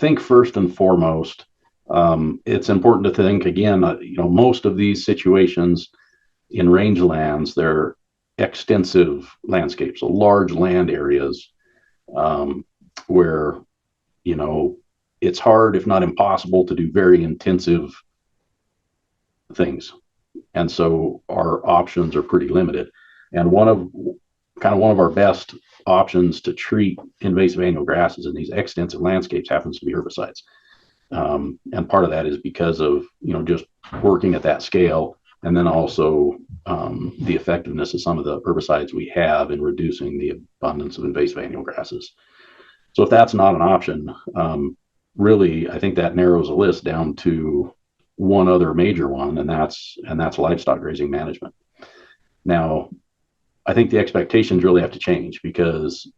think first and foremost, it's important to think again, most of these situations in rangelands, they're extensive landscapes, so large land areas, where, you know, it's hard, if not impossible, to do very intensive things. And so our options are pretty limited. And one of our best options to treat invasive annual grasses in these extensive landscapes happens to be herbicides. And part of that is because of, just working at that scale, and then also the effectiveness of some of the herbicides we have in reducing the abundance of invasive annual grasses. So if that's not an option, really, I think that narrows the list down to one other major one, and that's livestock grazing management. Now, I think the expectations really have to change because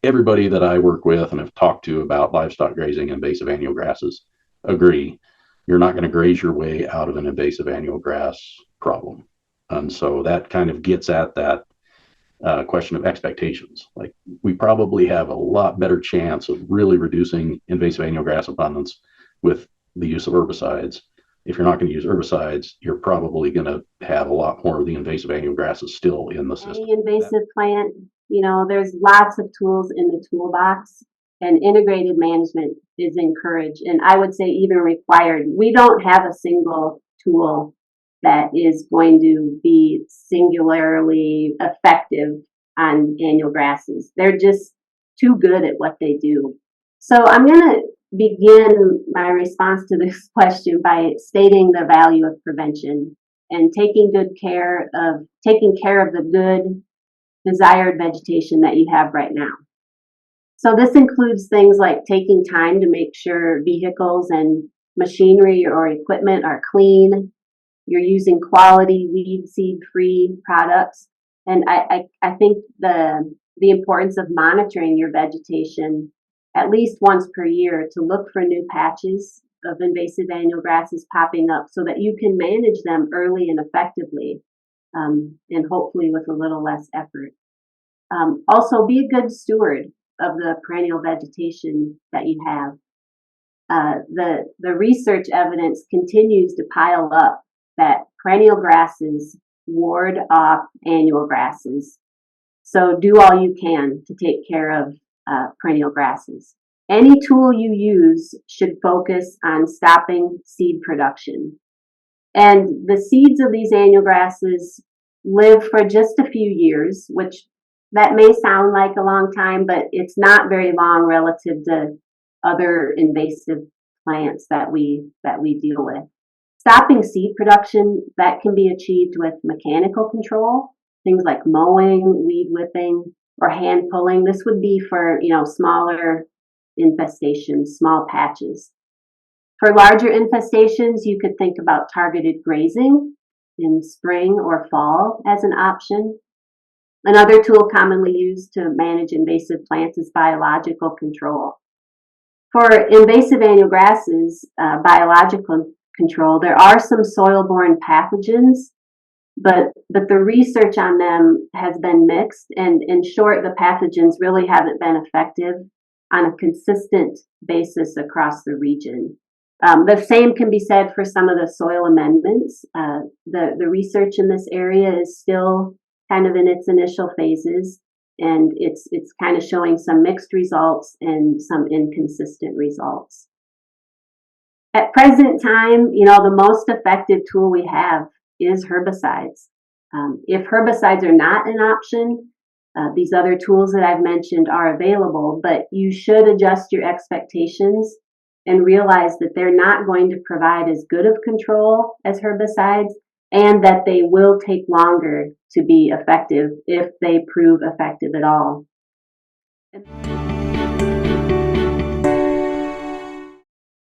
everybody that I work with and have talked to about livestock grazing and invasive annual grasses agree you're not going to graze your way out of an invasive annual grass problem. And so that kind of gets at that question of expectations. Like, we probably have a lot better chance of really reducing invasive annual grass abundance with the use of herbicides. If you're not going to use herbicides, you're probably going to have a lot more of the invasive annual grasses still in the system. Any invasive plant, there's lots of tools in the toolbox, and integrated management is encouraged, and I would say even required. We don't have a single tool that is going to be singularly effective on annual grasses. They're just too good at what they do. So I'm going to begin my response to this question by stating the value of prevention and taking care of the good desired vegetation that you have right now. So this includes things like taking time to make sure vehicles and machinery or equipment are clean. You're using quality weed seed free products. And I think the importance of monitoring your vegetation at least once per year to look for new patches of invasive annual grasses popping up so that you can manage them early and effectively, and hopefully with a little less effort. Also, be a good steward of the perennial vegetation that you have. The research evidence continues to pile up that perennial grasses ward off annual grasses. So do all you can to take care of perennial grasses. Any tool you use should focus on stopping seed production. And the seeds of these annual grasses live for just a few years, which that may sound like a long time, but it's not very long relative to other invasive plants that we deal with. Stopping seed production, that can be achieved with mechanical control, things like mowing, weed whipping, or hand pulling. This would be for, smaller infestations, small patches. For larger infestations, you could think about targeted grazing in spring or fall as an option. Another tool commonly used to manage invasive plants is biological control. For invasive annual grasses, biological control, there are some soil-borne pathogens, but the research on them has been mixed, and in short, the pathogens really haven't been effective on a consistent basis across the region. The same can be said for some of the soil amendments. The research in this area is still kind of in its initial phases, and it's kind of showing some mixed results and some inconsistent results. At present time, the most effective tool we have is herbicides. If herbicides are not an option, these other tools that I've mentioned are available, but you should adjust your expectations and realize that they're not going to provide as good of control as herbicides, and that they will take longer to be effective if they prove effective at all.